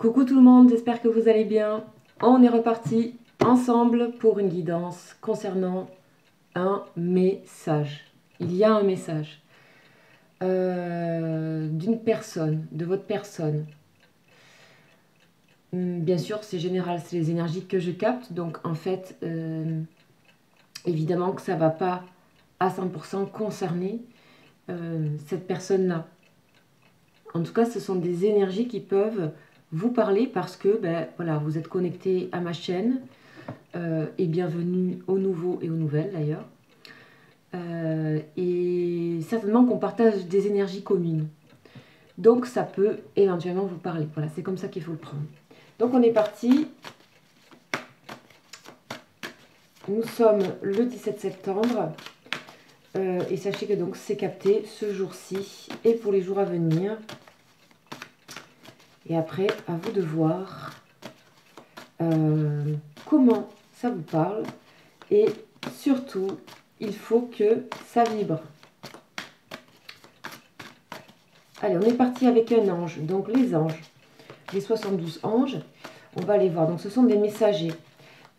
Coucou tout le monde, j'espère que vous allez bien. On est reparti ensemble pour une guidance concernant un message. Il y a un message d'une personne, de votre personne. Bien sûr, c'est général, c'est les énergies que je capte. Donc en fait, évidemment que ça ne va pas à 100% concerner cette personne-là. En tout cas, ce sont des énergies qui peuvent vous parler parce que voilà, vous êtes connecté à ma chaîne et bienvenue aux nouveaux et aux nouvelles d'ailleurs. Et certainement qu'on partage des énergies communes. Donc ça peut éventuellement vous parler. Voilà, c'est comme ça qu'il faut le prendre. Donc on est parti. Nous sommes le 17 septembre. Et sachez que donc c'est capté ce jour-ci et pour les jours à venir. Et après, à vous de voir comment ça vous parle. Et surtout, il faut que ça vibre. Allez, on est parti avec un ange. Donc les anges, les 72 anges, on va les voir. Donc ce sont des messagers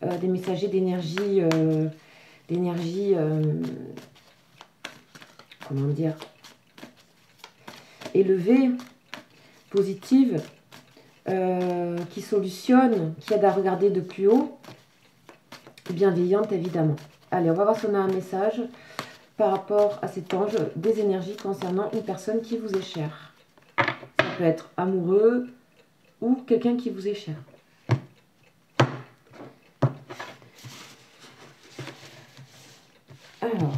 d'énergie, comment dire, élevée, positive, qui solutionne, qui aide à regarder de plus haut, bienveillante évidemment. Allez, on va voir si on a un message par rapport à cet ange, des énergies concernant une personne qui vous est chère. Ça peut être amoureux ou quelqu'un qui vous est cher. Alors,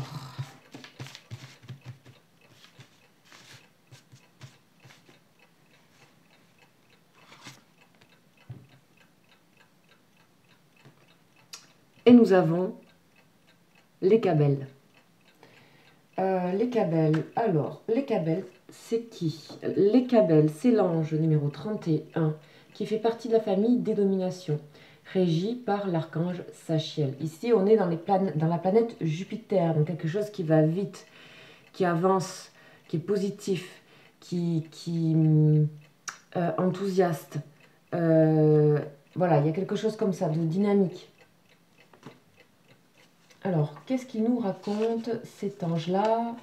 et nous avons les cabelles. Les cabelles, alors, les cabelles, c'est qui? Les cabelles, c'est l'ange numéro 31 qui fait partie de la famille des dominations, régi par l'archange Sachiel. Ici, on est dans la planète Jupiter, donc quelque chose qui va vite, qui avance, qui est positif, qui enthousiaste. Voilà, il y a quelque chose comme ça, de dynamique. Alors, qu'est-ce qu'il nous raconte cet ange-là?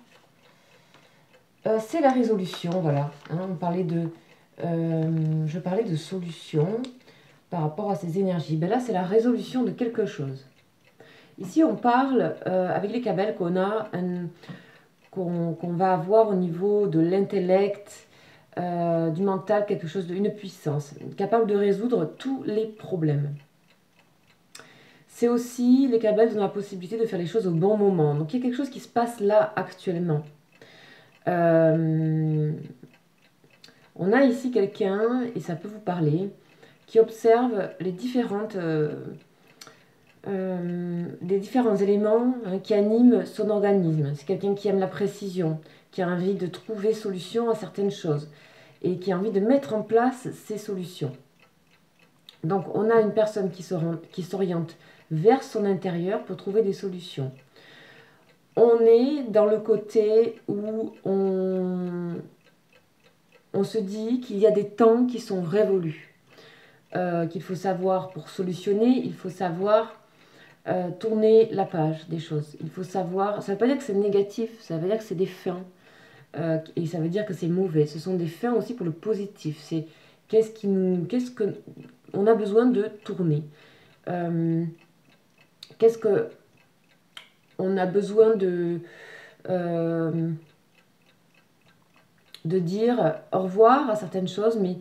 C'est la résolution, voilà. Hein, je parlais de solution par rapport à ces énergies. Ben là, c'est la résolution de quelque chose. Ici, on parle avec les cabelles qu'on va avoir au niveau de l'intellect, du mental, quelque chose une puissance, capable de résoudre tous les problèmes. C'est aussi, les cabelles donnent la possibilité de faire les choses au bon moment. Donc il y a quelque chose qui se passe là actuellement. On a ici quelqu'un, et ça peut vous parler, qui observe les différents éléments qui animent son organisme. C'est quelqu'un qui aime la précision, qui a envie de trouver solution à certaines choses et qui a envie de mettre en place ces solutions. Donc on a une personne qui s'oriente vers son intérieur pour trouver des solutions. On est dans le côté où on se dit qu'il y a des temps qui sont révolus, qu'il faut savoir, pour solutionner, il faut savoir tourner la page des choses. Il faut savoir, ça ne veut pas dire que c'est négatif, ça veut dire que c'est des fins, et ça veut dire que c'est mauvais. Ce sont des fins aussi pour le positif. C'est qu'est-ce que on a besoin de tourner. Qu'est-ce que on a besoin de dire au revoir à certaines choses, mais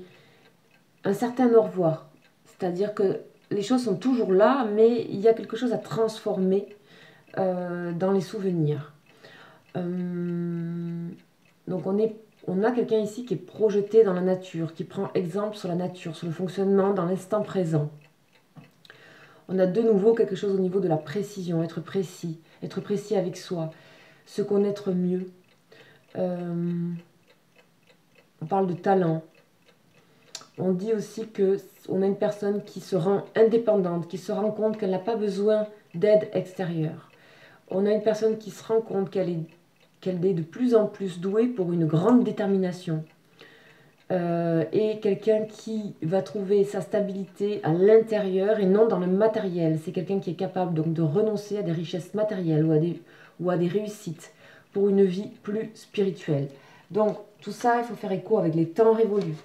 un certain au revoir. C'est-à-dire que les choses sont toujours là, mais il y a quelque chose à transformer dans les souvenirs. Donc on a quelqu'un ici qui est projeté dans la nature, qui prend exemple sur la nature, sur le fonctionnement dans l'instant présent. On a de nouveau quelque chose au niveau de la précision, être précis avec soi, se connaître mieux. On parle de talent. On dit aussi qu'on a une personne qui se rend indépendante, qui se rend compte qu'elle n'a pas besoin d'aide extérieure. On a une personne qui se rend compte qu'elle est de plus en plus douée pour une grande détermination. et quelqu'un qui va trouver sa stabilité à l'intérieur et non dans le matériel. C'est quelqu'un qui est capable donc de renoncer à des richesses matérielles ou à des réussites pour une vie plus spirituelle. Donc tout ça, il faut faire écho avec les temps révolus.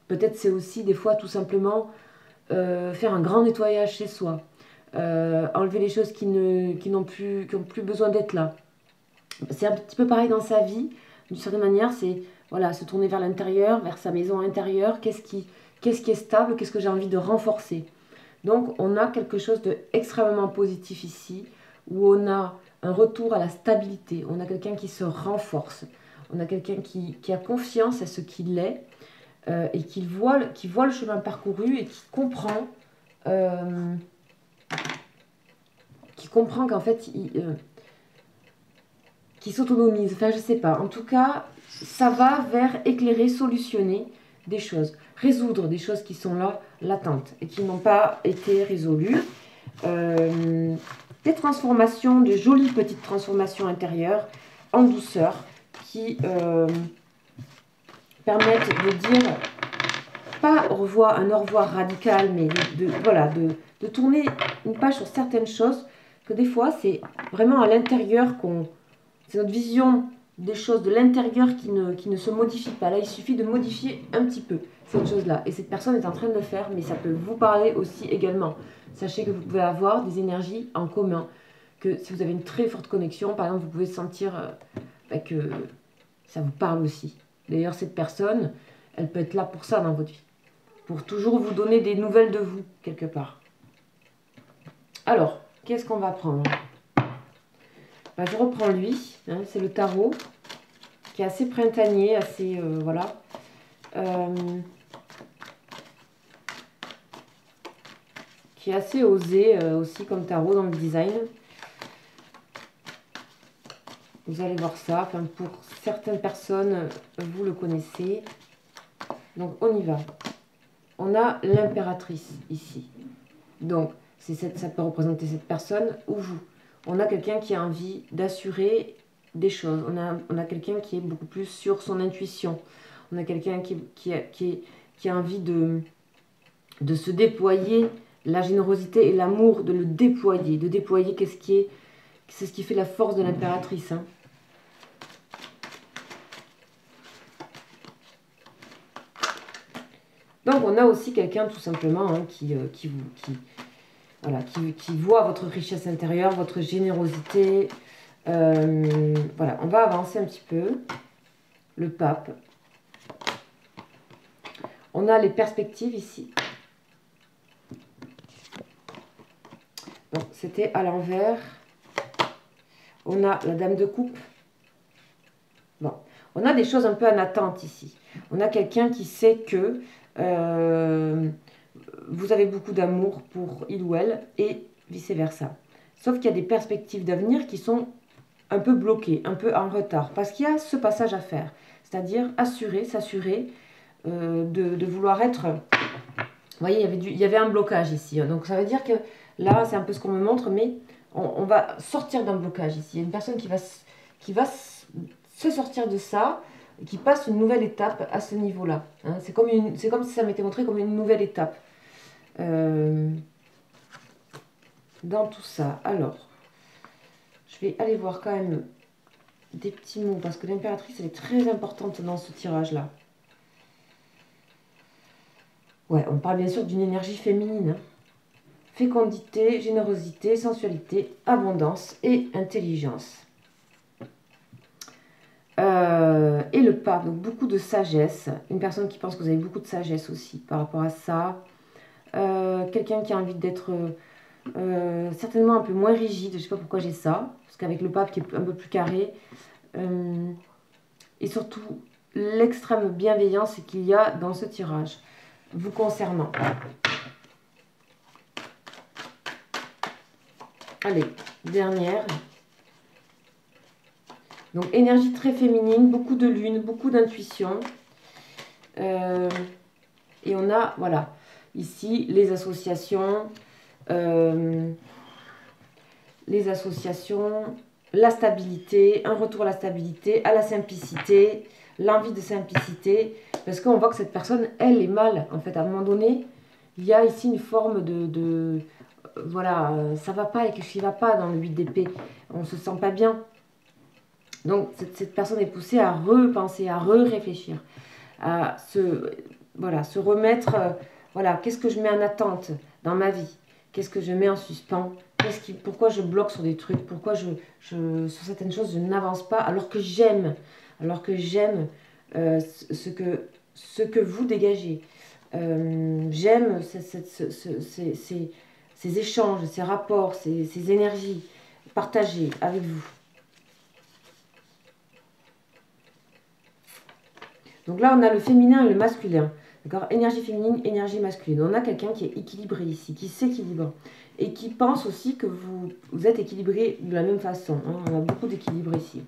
Peut-être c'est aussi des fois tout simplement faire un grand nettoyage chez soi, enlever les choses qui n'ont plus besoin d'être là. C'est un petit peu pareil dans sa vie, d'une certaine manière, c'est voilà, se tourner vers l'intérieur, vers sa maison intérieure, qu'est-ce qui est stable, qu'est-ce que j'ai envie de renforcer. Donc on a quelque chose d'extrêmement positif ici, où on a un retour à la stabilité, on a quelqu'un qui se renforce, on a quelqu'un qui a confiance à ce qu'il est, et qui voit le chemin parcouru et qui comprend qu'en fait, qui s'autonomise, enfin je sais pas. En tout cas, ça va vers éclairer, solutionner des choses, résoudre des choses qui sont là, latentes, et qui n'ont pas été résolues. Des transformations, de jolies petites transformations intérieures, en douceur, qui permettent de dire, pas un au revoir radical, mais de tourner une page sur certaines choses, que des fois, c'est vraiment à l'intérieur c'est notre vision des choses de l'intérieur qui ne se modifie pas. Là, il suffit de modifier un petit peu cette chose-là. Et cette personne est en train de le faire, mais ça peut vous parler aussi également. Sachez que vous pouvez avoir des énergies en commun. Que si vous avez une très forte connexion, par exemple, vous pouvez sentir que ça vous parle aussi. D'ailleurs, cette personne, elle peut être là pour ça dans votre vie. Pour toujours vous donner des nouvelles de vous, quelque part. Alors, qu'est-ce qu'on va prendre ? Je reprends lui, hein, c'est le tarot, qui est assez printanier, assez, voilà. Qui est assez osé aussi comme tarot dans le design. Vous allez voir ça, enfin, pour certaines personnes, vous le connaissez. Donc, on y va. On a l'impératrice ici. Donc, ça peut représenter cette personne ou vous. On a quelqu'un qui a envie d'assurer des choses. On a quelqu'un qui est beaucoup plus sur son intuition. On a quelqu'un qui a envie de se déployer, la générosité et l'amour, de le déployer. De déployer, c'est ce qui fait la force de l'impératrice. Hein. Donc on a aussi quelqu'un tout simplement hein, qui voit votre richesse intérieure, votre générosité. Voilà, on va avancer un petit peu. Le pape. On a les perspectives ici. Bon, c'était à l'envers. On a la dame de coupe. Bon, on a des choses un peu en attente ici. On a quelqu'un qui sait que vous avez beaucoup d'amour pour il ou elle et vice-versa. Sauf qu'il y a des perspectives d'avenir qui sont un peu bloquées, un peu en retard. Parce qu'il y a ce passage à faire. C'est-à-dire s'assurer de vouloir être... Vous voyez, il y avait un blocage ici. Hein. Donc ça veut dire que là, c'est un peu ce qu'on me montre, mais on va sortir d'un blocage ici. Il y a une personne qui va se sortir de ça, et qui passe une nouvelle étape à ce niveau-là. Hein. C'est comme si ça m'était montré comme une nouvelle étape. Dans tout ça. Alors, je vais aller voir quand même des petits mots, parce que l'impératrice, elle est très importante dans ce tirage-là. Ouais, on parle bien sûr d'une énergie féminine. Hein. Fécondité, générosité, sensualité, abondance et intelligence. Et le pape, donc beaucoup de sagesse. Une personne qui pense que vous avez beaucoup de sagesse aussi par rapport à ça. Quelqu'un qui a envie d'être certainement un peu moins rigide. Je ne sais pas pourquoi j'ai ça. Parce qu'avec le pape qui est un peu plus carré. Et surtout, l'extrême bienveillance qu'il y a dans ce tirage. Vous concernant. Allez, dernière. Donc, énergie très féminine, beaucoup de lune, beaucoup d'intuition. Et on a, voilà, ici, les associations, la stabilité, un retour à la stabilité, à la simplicité, l'envie de simplicité. parce qu'on voit que cette personne, elle, est mal. En fait, à un moment donné, il y a ici une forme de voilà, ça va pas et quelque chose qui va pas dans le 8 d'épée. On se sent pas bien. Donc, cette personne est poussée à repenser, à réfléchir, à voilà, se remettre, voilà, qu'est-ce que je mets en attente dans ma vie? Qu'est-ce que je mets en suspens? Pourquoi je bloque sur des trucs? Pourquoi sur certaines choses, je n'avance pas alors que j'aime ce que vous dégagez. J'aime ces échanges, ces rapports, ces énergies partagées avec vous. Donc là, on a le féminin et le masculin. D'accord? Énergie féminine, énergie masculine. On a quelqu'un qui est équilibré ici, qui s'équilibre. Et qui pense aussi que vous êtes équilibré de la même façon. Hein. On a beaucoup d'équilibre ici.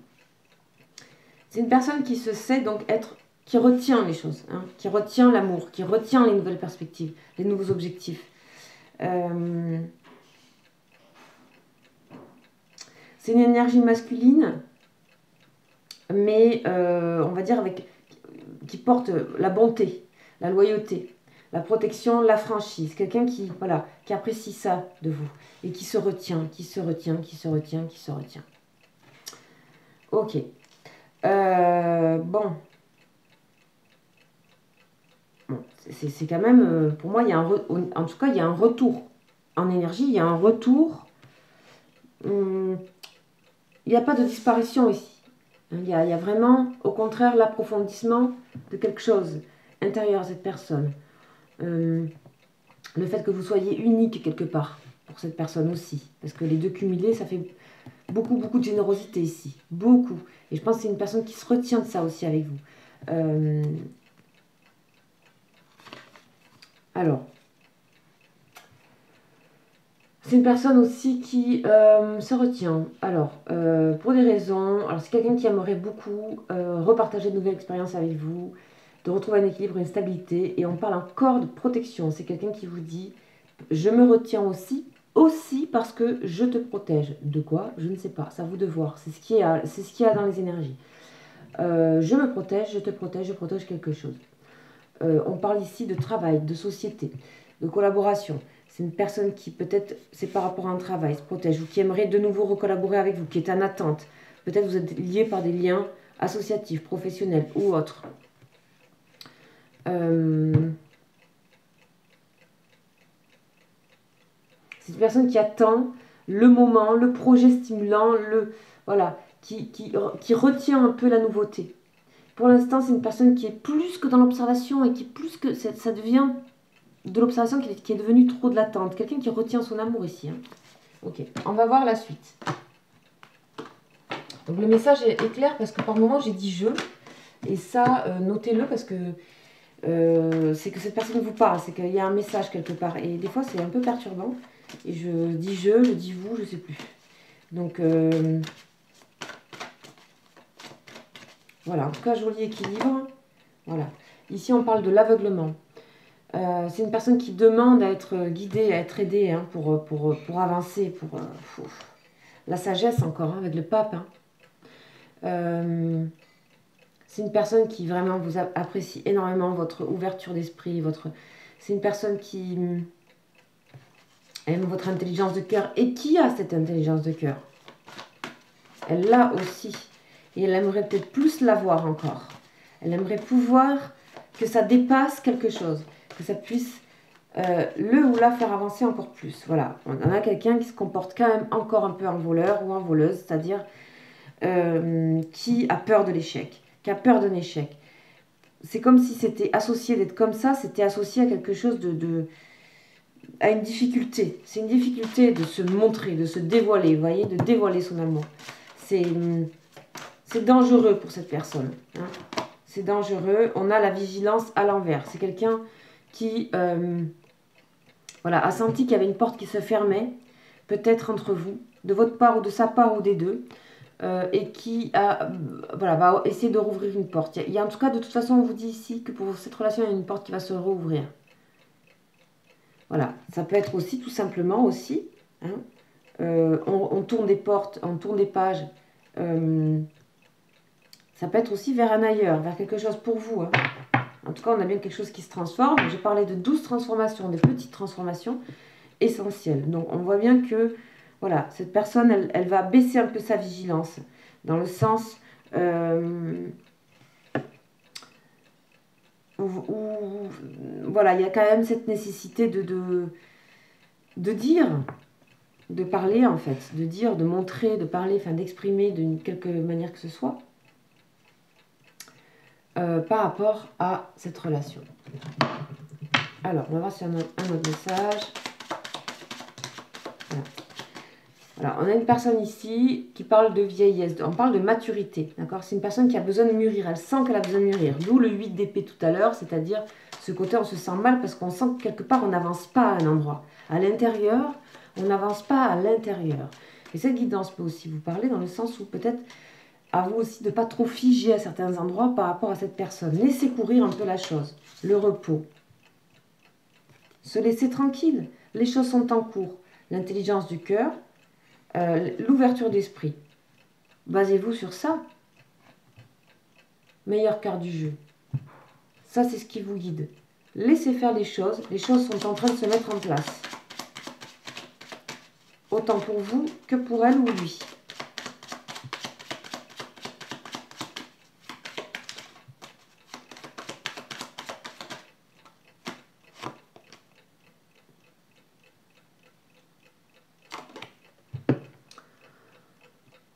C'est une personne qui se sait donc être, qui retient les choses, hein, qui retient l'amour, qui retient les nouvelles perspectives, les nouveaux objectifs. C'est une énergie masculine, mais on va dire qui porte la bonté, la loyauté, la protection, la franchise. Quelqu'un qui, voilà, qui apprécie ça de vous et qui se retient, qui se retient, qui se retient, qui se retient. Ok. Bon. C'est quand même, pour moi, en tout cas, il y a un retour. En énergie, il y a un retour. Il n'y a pas de disparition ici. Il y a vraiment, au contraire, l'approfondissement de quelque chose intérieur à cette personne. Le fait que vous soyez unique quelque part pour cette personne aussi. Parce que les deux cumulés, ça fait beaucoup, beaucoup de générosité ici. Beaucoup. Et je pense que c'est une personne qui se retient de ça aussi avec vous. Alors, c'est une personne aussi qui se retient. Alors, pour des raisons... Alors, c'est quelqu'un qui aimerait beaucoup repartager de nouvelles expériences avec vous, de retrouver un équilibre, une stabilité. Et on parle encore de protection. C'est quelqu'un qui vous dit, je me retiens aussi parce que je te protège. De quoi? Je ne sais pas. C'est à vous de voir. C'est ce qu'il y a dans les énergies. Je me protège, je te protège, je protège quelque chose. On parle ici de travail, de société, de collaboration. C'est une personne qui peut-être, c'est par rapport à un travail, se protège, ou qui aimerait de nouveau recollaborer avec vous, qui est en attente. Peut-être vous êtes lié par des liens associatifs, professionnels ou autres. C'est une personne qui attend le moment, le projet stimulant, voilà, qui retient un peu la nouveauté. Pour l'instant, c'est une personne qui est plus que dans l'observation et qui plus que ça devient de l'observation qui est devenue trop de l'attente. Quelqu'un qui retient son amour ici. Hein. Ok, on va voir la suite. Donc le message est clair parce que par moment j'ai dit je. Et ça, notez-le parce que c'est que cette personne vous parle. C'est qu'il y a un message quelque part. Et des fois c'est un peu perturbant. Et je dis je dis vous, je ne sais plus. Donc voilà, en tout cas joli équilibre. Voilà. Ici on parle de l'aveuglement. C'est une personne qui demande à être guidée, à être aidée hein, pour avancer, la sagesse encore, hein, avec le pape. Hein. C'est une personne qui vraiment vous apprécie énormément votre ouverture d'esprit. C'est une personne qui aime votre intelligence de cœur et qui a cette intelligence de cœur. Elle l'a aussi. Et elle aimerait peut-être plus l'avoir encore. Elle aimerait pouvoir que ça dépasse quelque chose. Que ça puisse le ou la faire avancer encore plus. Voilà, on a quelqu'un qui se comporte quand même encore un peu en voleur ou en voleuse, c'est-à-dire qui a peur de l'échec, qui a peur d'un échec. C'est comme si c'était associé d'être comme ça, c'était associé à quelque chose à une difficulté. C'est une difficulté de se montrer, de se dévoiler, vous voyez, de dévoiler son amour. C'est dangereux pour cette personne. Hein. C'est dangereux. On a la vigilance à l'envers. C'est quelqu'un qui voilà, a senti qu'il y avait une porte qui se fermait, peut-être entre vous, de votre part ou de sa part ou des deux, et qui voilà, va essayer de rouvrir une porte. Il y a en tout cas, de toute façon, on vous dit ici que pour cette relation, il y a une porte qui va se rouvrir. Voilà, ça peut être aussi tout simplement aussi, hein, on tourne des portes, on tourne des pages, ça peut être aussi vers un ailleurs, vers quelque chose pour vous. Hein. En tout cas, on a bien quelque chose qui se transforme. J'ai parlé de 12 transformations, des petites transformations essentielles. Donc, on voit bien que, voilà, cette personne, elle va baisser un peu sa vigilance. Dans le sens où, voilà, il y a quand même cette nécessité de dire, de parler en fait, de dire, de montrer, de parler, enfin d'exprimer d'une quelque manière que ce soit par rapport à cette relation. Alors, on va voir si on a un autre message. Voilà. Alors, on a une personne ici qui parle de vieillesse, on parle de maturité, d'accord? C'est une personne qui a besoin de mûrir, elle sent qu'elle a besoin de mûrir. D'où le 8 d'épée tout à l'heure, c'est-à-dire ce côté on se sent mal parce qu'on sent que quelque part on n'avance pas à un endroit. À l'intérieur, on n'avance pas à l'intérieur. Et cette guidance peut aussi vous parler dans le sens où peut-être à vous aussi de ne pas trop figer à certains endroits par rapport à cette personne. Laissez courir un peu la chose, le repos. Se laisser tranquille, les choses sont en cours. L'intelligence du cœur, l'ouverture d'esprit. Basez-vous sur ça. Meilleure carte du jeu. Ça, c'est ce qui vous guide. Laissez faire les choses sont en train de se mettre en place. Autant pour vous que pour elle ou lui.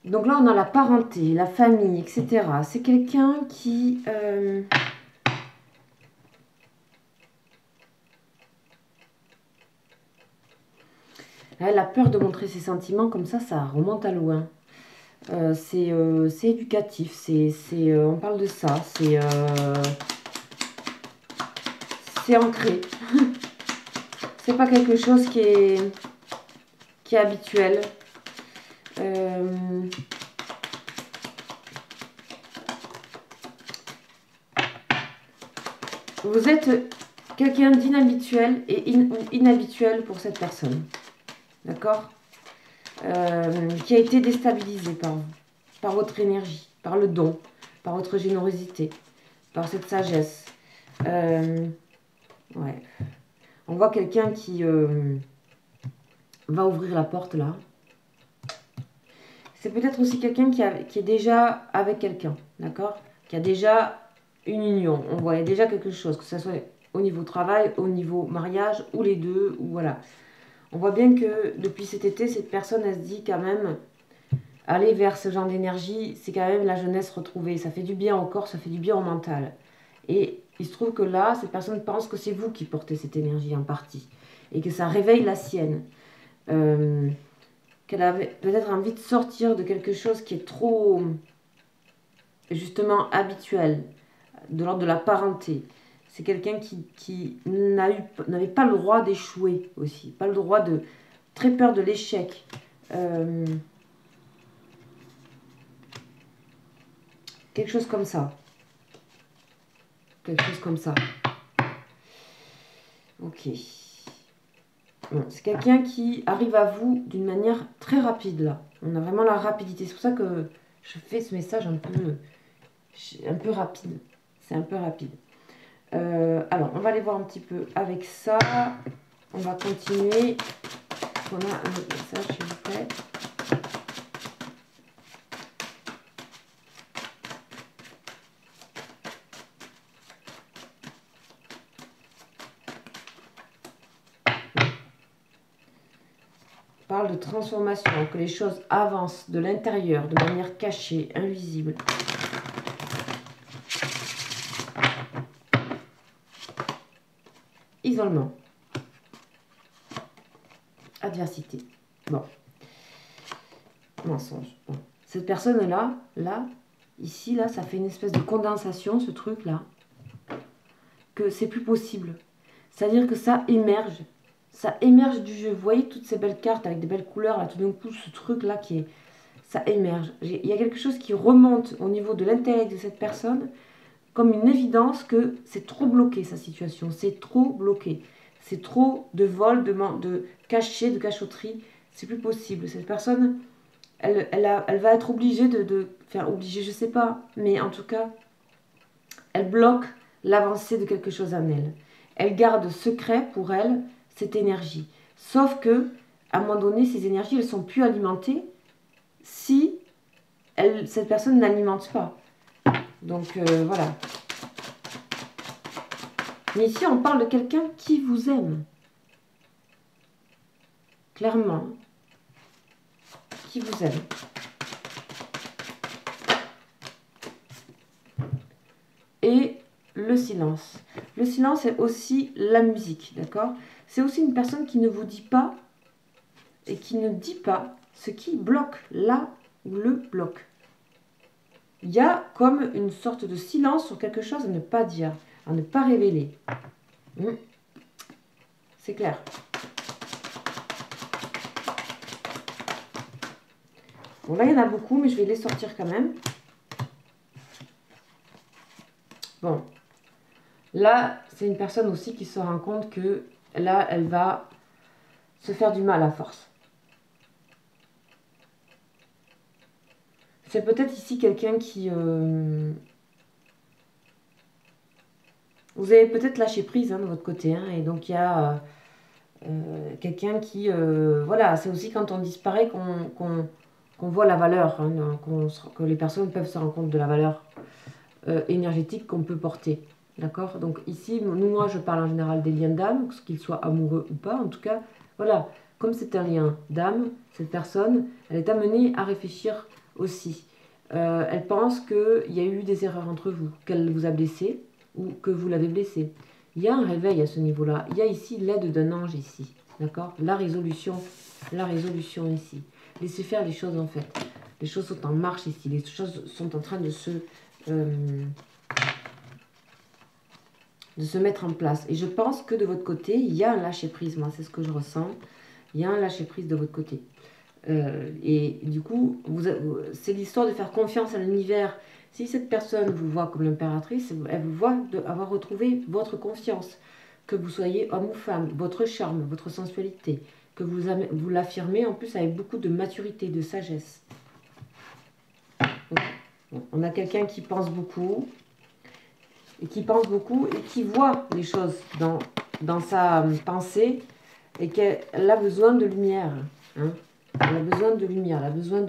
Donc là, on a la parenté, la famille, etc. C'est quelqu'un qui... Elle a peur de montrer ses sentiments, comme ça remonte à loin. C'est éducatif, on parle de ça, c'est ancré. C'est pas quelque chose qui est habituel. Vous êtes quelqu'un d'inhabituel et inhabituel pour cette personne. D'accord, qui a été déstabilisé par vous, par votre énergie, par le don, par votre générosité, par cette sagesse. Ouais. On voit quelqu'un qui va ouvrir la porte là. C'est peut-être aussi quelqu'un qui est déjà avec quelqu'un, d'accord, qui a déjà une union. On voit, il y a déjà quelque chose, que ce soit au niveau travail, au niveau mariage, ou les deux, ou voilà. On voit bien que depuis cet été, cette personne, elle se dit quand même, aller vers ce genre d'énergie, c'est quand même la jeunesse retrouvée. Ça fait du bien au corps, ça fait du bien au mental. Et il se trouve que là, cette personne pense que c'est vous qui portez cette énergie en partie. Et que ça réveille la sienne. Qu'elle avait peut-être envie de sortir de quelque chose qui est trop, justement, habituel. De l'ordre de la parenté. C'est quelqu'un qui n'avait pas le droit d'échouer aussi. Pas le droit de... Très peur de l'échec. Quelque chose comme ça. Quelque chose comme ça. Ok. Bon, c'est quelqu'un qui arrive à vous d'une manière très rapide là. On a vraiment la rapidité. C'est pour ça que je fais ce message un peu rapide. C'est un peu rapide. Alors, on va aller voir un petit peu avec ça. On va continuer. On a un autre message, s'il vous plaît. On parle de transformation, que les choses avancent de l'intérieur, de manière cachée, invisible. Isolement. Adversité. Bon. Mensonge. Bon. Cette personne-là, ici, ça fait une espèce de condensation, ce truc-là, que c'est plus possible. C'est-à-dire que ça émerge. Ça émerge du jeu. Vous voyez toutes ces belles cartes avec des belles couleurs, là, tout d'un coup, ce truc-là ça émerge. Il y a quelque chose qui remonte au niveau de l'intellect de cette personne, comme une évidence que c'est trop bloqué, sa situation. C'est trop bloqué. C'est trop de vol, de cachet, de cachotterie. C'est plus possible. Cette personne, elle va être obligée enfin, obligée, je sais pas. Mais en tout cas, elle bloque l'avancée de quelque chose en elle. Elle garde secret pour elle cette énergie. Sauf que, à un moment donné, ces énergies, elles ne sont plus alimentées si cette personne n'alimente pas. Donc, voilà. Mais ici, on parle de quelqu'un qui vous aime. Clairement. Qui vous aime. Et le silence. Le silence, c'est aussi la musique, d'accord? C'est aussi une personne qui ne vous dit pas et qui ne dit pas ce qui bloque, là où le bloque. Il y a comme une sorte de silence sur quelque chose à ne pas dire, à ne pas révéler. C'est clair. Bon, là, il y en a beaucoup, mais je vais les sortir quand même. Bon. Là, c'est une personne aussi qui se rend compte que là, elle va se faire du mal à force. C'est peut-être ici quelqu'un qui... Vous avez peut-être lâché prise de votre côté. Et donc, il y a quelqu'un qui... voilà, c'est aussi quand on disparaît qu'on voit la valeur. Que les personnes peuvent se rendre compte de la valeur énergétique qu'on peut porter. D'accord? Donc ici, moi, je parle en général des liens d'âme, qu'ils soient amoureux ou pas. En tout cas, voilà, comme c'est un lien d'âme, cette personne, elle est amenée à réfléchir aussi. Elle pense qu'il y a eu des erreurs entre vous, qu'elle vous a blessé ou que vous l'avez blessé. Il y a un réveil à ce niveau-là. Il y a ici l'aide d'un ange ici. D'accord? La résolution ici. Laissez faire les choses en fait. Les choses sont en marche ici. Les choses sont en train de se mettre en place. Et je pense que de votre côté, il y a un lâcher-prise. Moi, c'est ce que je ressens. Il y a un lâcher-prise de votre côté. Et du coup, c'est l'histoire de faire confiance à l'univers. Si cette personne vous voit comme l'impératrice, elle vous voit avoir retrouvé votre confiance. Que vous soyez homme ou femme, votre charme, votre sensualité. Que vous l'affirmez en plus avec beaucoup de maturité, de sagesse. On a quelqu'un qui pense beaucoup. Et qui voit les choses dans sa pensée et qu'elle a besoin de lumière. Hein. Elle a besoin de lumière, elle a besoin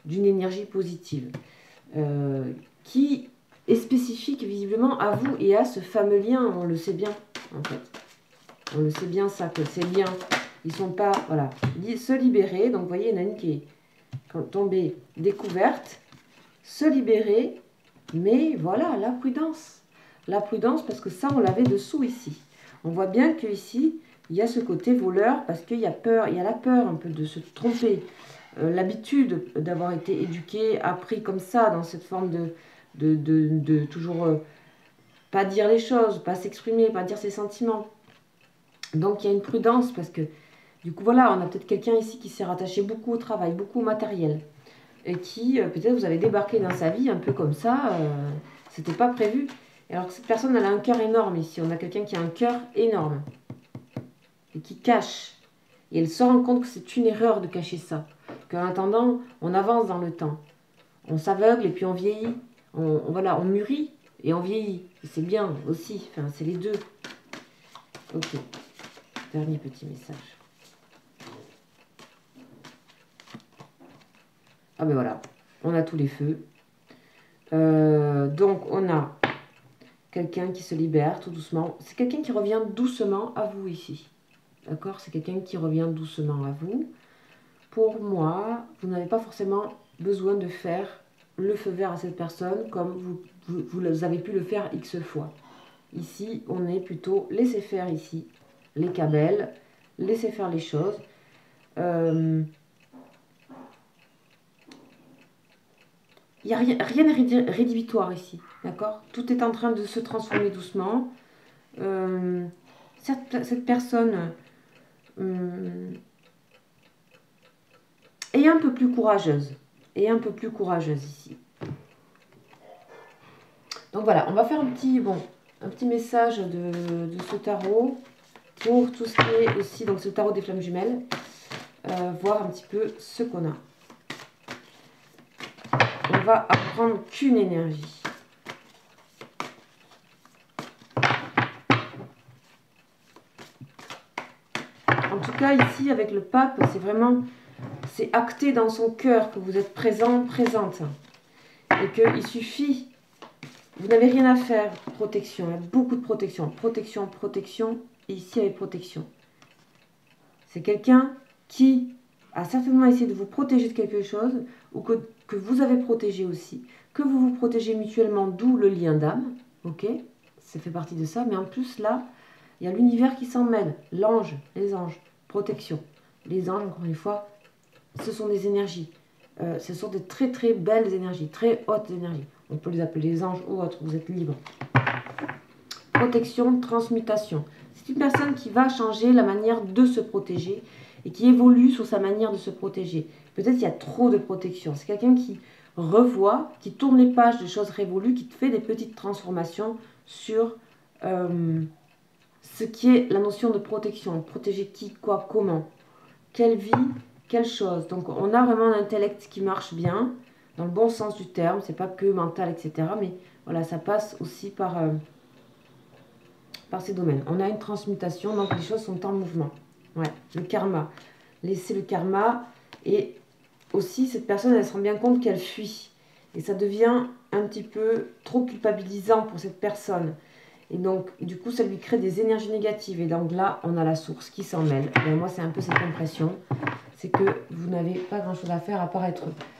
d'une énergie positive qui est spécifique visiblement à vous et à ce fameux lien, on le sait bien en fait. On le sait bien ça, que ces liens, ils sont pas, voilà, se libérer. Donc vous voyez, il y en a une qui est tombée découverte, se libérer, mais voilà, la prudence. La prudence, parce que ça, on l'avait dessous ici. On voit bien qu'ici, il y a ce côté voleur, parce qu'il y a peur, il y a la peur un peu de se tromper. L'habitude d'avoir été éduqué, appris comme ça, dans cette forme de toujours pas dire les choses, pas s'exprimer, pas dire ses sentiments. Donc, il y a une prudence, parce que, du coup, voilà, on a peut-être quelqu'un ici qui s'est rattaché beaucoup au travail, beaucoup au matériel, et qui, peut-être, vous avez débarqué dans sa vie un peu comme ça, c'était pas prévu. Alors que cette personne, elle a un cœur énorme ici. On a quelqu'un qui a un cœur énorme. Et qui cache. Et elle se rend compte que c'est une erreur de cacher ça. Qu'en attendant, on avance dans le temps. On s'aveugle et puis on vieillit. Voilà, on mûrit et on vieillit. C'est bien aussi. Enfin, c'est les deux. Ok. Dernier petit message. Ah ben voilà. On a tous les feux. Donc, on a quelqu'un qui se libère tout doucement. C'est quelqu'un qui revient doucement à vous ici. D'accord? C'est quelqu'un qui revient doucement à vous. Pour moi, vous n'avez pas forcément besoin de faire le feu vert à cette personne comme vous avez pu le faire X fois. Ici, on est plutôt laisser faire ici les cabelles, laisser faire les choses. Il n'y a rien de rédhibitoire ici, d'accord? Tout est en train de se transformer doucement. Cette personne est un peu plus courageuse. Ici. Donc voilà, on va faire un petit message de ce tarot pour tout ce qui est aussi, donc ce tarot des flammes jumelles. Voir un petit peu ce qu'on a. On va apprendre qu'une énergie. En tout cas, ici, avec le pape, c'est vraiment... C'est acté dans son cœur que vous êtes présent, présente. Et qu'il suffit... Vous n'avez rien à faire. Protection. Il y a beaucoup de protection. Protection, protection. Et ici, avec protection. C'est quelqu'un qui a certainement essayé de vous protéger de quelque chose. Ou que vous avez protégé aussi. Que vous vous protégez mutuellement. D'où le lien d'âme. Ok? Ça fait partie de ça. Mais en plus, là, il y a l'univers qui s'en mêle. L'ange, les anges. Protection. Les anges, encore une fois... Ce sont des énergies. Ce sont des très très belles énergies, très hautes énergies. On peut les appeler les anges ou autres, vous êtes libre. Protection, transmutation. C'est une personne qui va changer la manière de se protéger et qui évolue sur sa manière de se protéger. Peut-être qu'il y a trop de protection. C'est quelqu'un qui revoit, qui tourne les pages de choses révolues, qui fait des petites transformations sur ce qui est la notion de protection. Protéger qui, quoi, comment. Quelle vie, quelle chose. Donc on a vraiment un intellect qui marche bien, dans le bon sens du terme, c'est pas que mental, etc. Mais voilà, ça passe aussi par ces domaines. On a une transmutation, donc les choses sont en mouvement. Ouais, le karma. Laisser le karma, et aussi cette personne, elle se rend bien compte qu'elle fuit. Et ça devient un petit peu trop culpabilisant pour cette personne. Et donc, du coup, ça lui crée des énergies négatives. Et donc là, on a la source qui s'en mêle. Et moi, c'est un peu cette impression. C'est que vous n'avez pas grand-chose à faire à part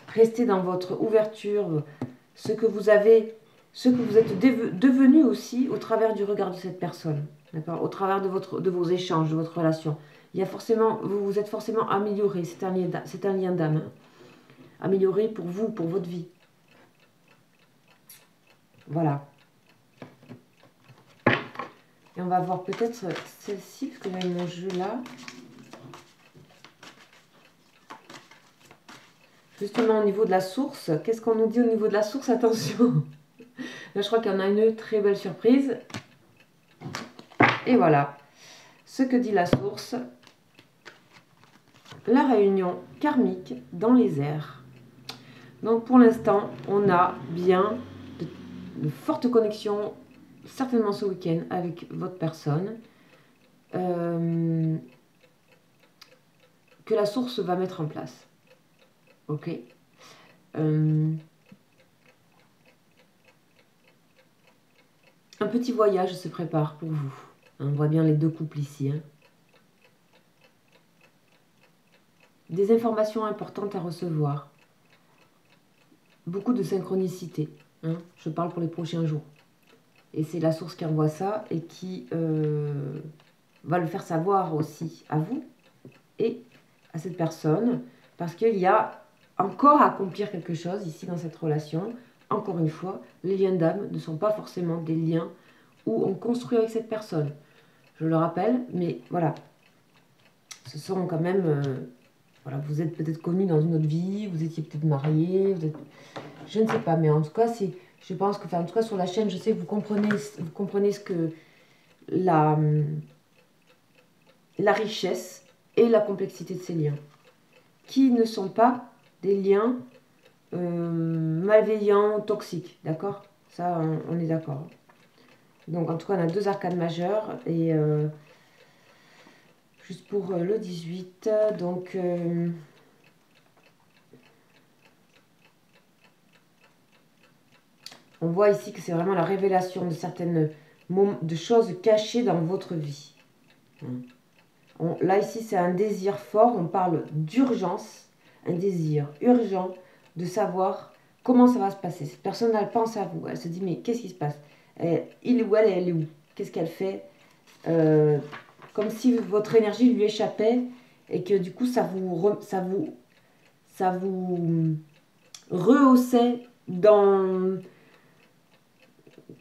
rester dans votre ouverture, ce que vous avez, ce que vous êtes devenu aussi au travers du regard de cette personne. D'accord ? Au travers de vos échanges, de votre relation. Il y a forcément, vous vous êtes forcément amélioré. C'est un lien d'âme. Hein. Amélioré pour vous, pour votre vie. Voilà. Et on va voir peut-être celle-ci, parce que j'ai mon jeu là. Justement, au niveau de la source, qu'est-ce qu'on nous dit au niveau de la source? Attention. Là, je crois qu'il y en a une très belle surprise. Et voilà. Ce que dit la source. La réunion karmique dans les airs. Donc, pour l'instant, on a bien de fortes connexions, certainement ce week-end, avec votre personne. Que la source va mettre en place. Ok. Un petit voyage se prépare pour vous. On voit bien les deux couples ici. Hein. Des informations importantes à recevoir. Beaucoup de synchronicité. Hein. Je parle pour les prochains jours. Et c'est la source qui envoie ça et qui va le faire savoir aussi à vous et à cette personne. Parce qu'il y a encore à accomplir quelque chose ici dans cette relation. Encore une fois, les liens d'âme ne sont pas forcément des liens où on construit avec cette personne. Je le rappelle, mais voilà. Ce sont quand même... voilà, vous êtes peut-être connus dans une autre vie, vous étiez peut-être mariés, je ne sais pas, mais en tout cas, je pense que, enfin, en tout cas sur la chaîne, je sais que vous comprenez ce que la richesse et la complexité de ces liens, qui ne sont pas des liens malveillants, toxiques, d'accord? Ça, on est d'accord. Donc, en tout cas, on a deux arcanes majeures, et juste pour le 18, donc... on voit ici que c'est vraiment la révélation de certaines choses cachées dans votre vie. Là, ici, c'est un désir fort. On parle d'urgence, un désir urgent de savoir comment ça va se passer. Cette personne, elle pense à vous. Elle se dit, mais qu'est-ce qui se passe? Il ou elle est où? Qu'est-ce qu'elle fait? Comme si votre énergie lui échappait et que du coup, ça vous rehaussait dans...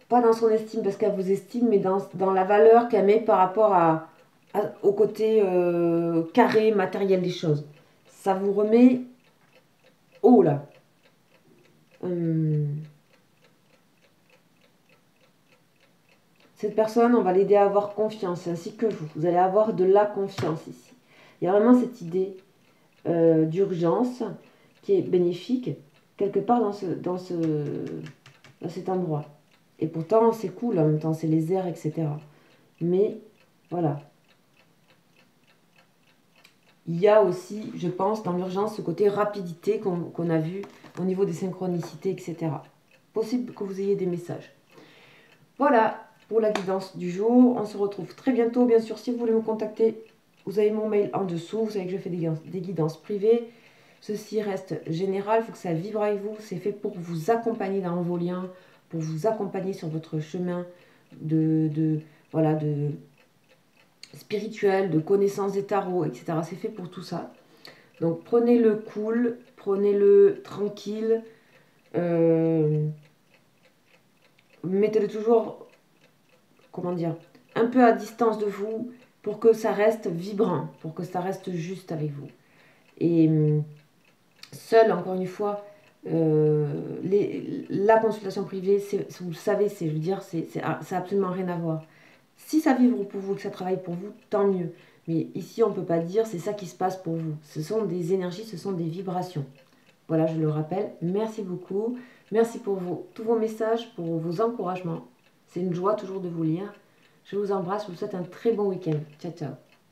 pas dans son estime parce qu'elle vous estime, mais dans la valeur qu'elle met par rapport au côté carré, matériel des choses. Ça vous remet haut là. Cette personne, on va l'aider à avoir confiance, ainsi que vous. Vous allez avoir de la confiance ici. Il y a vraiment cette idée d'urgence qui est bénéfique quelque part dans cet endroit. Et pourtant, c'est cool, en même temps, c'est les airs, etc. Mais, voilà. il y a aussi, je pense, dans l'urgence, ce côté rapidité qu'on a vu au niveau des synchronicités, etc. Possible que vous ayez des messages. Voilà pour la guidance du jour. On se retrouve très bientôt. Bien sûr, si vous voulez me contacter, vous avez mon mail en dessous. Vous savez que je fais des guidances privées. Ceci reste général, il faut que ça vibre avec vous. C'est fait pour vous accompagner dans vos liens, pour vous accompagner sur votre chemin voilà, de spirituel, de connaissance des tarots, etc. C'est fait pour tout ça. Donc prenez-le cool, prenez-le tranquille. Mettez-le toujours, comment dire, un peu à distance de vous pour que ça reste vibrant, pour que ça reste juste avec vous. Et seul, encore une fois, la consultation privée, vous le savez, je veux dire, ça n'a absolument rien à voir. Si ça vibre pour vous, que ça travaille pour vous, tant mieux. Mais ici, on ne peut pas dire c'est ça qui se passe pour vous. Ce sont des énergies, ce sont des vibrations. Voilà, je le rappelle. Merci beaucoup. Merci pour tous vos messages, pour vos encouragements. C'est une joie toujours de vous lire. Je vous embrasse, je vous souhaite un très bon week-end. Ciao, ciao.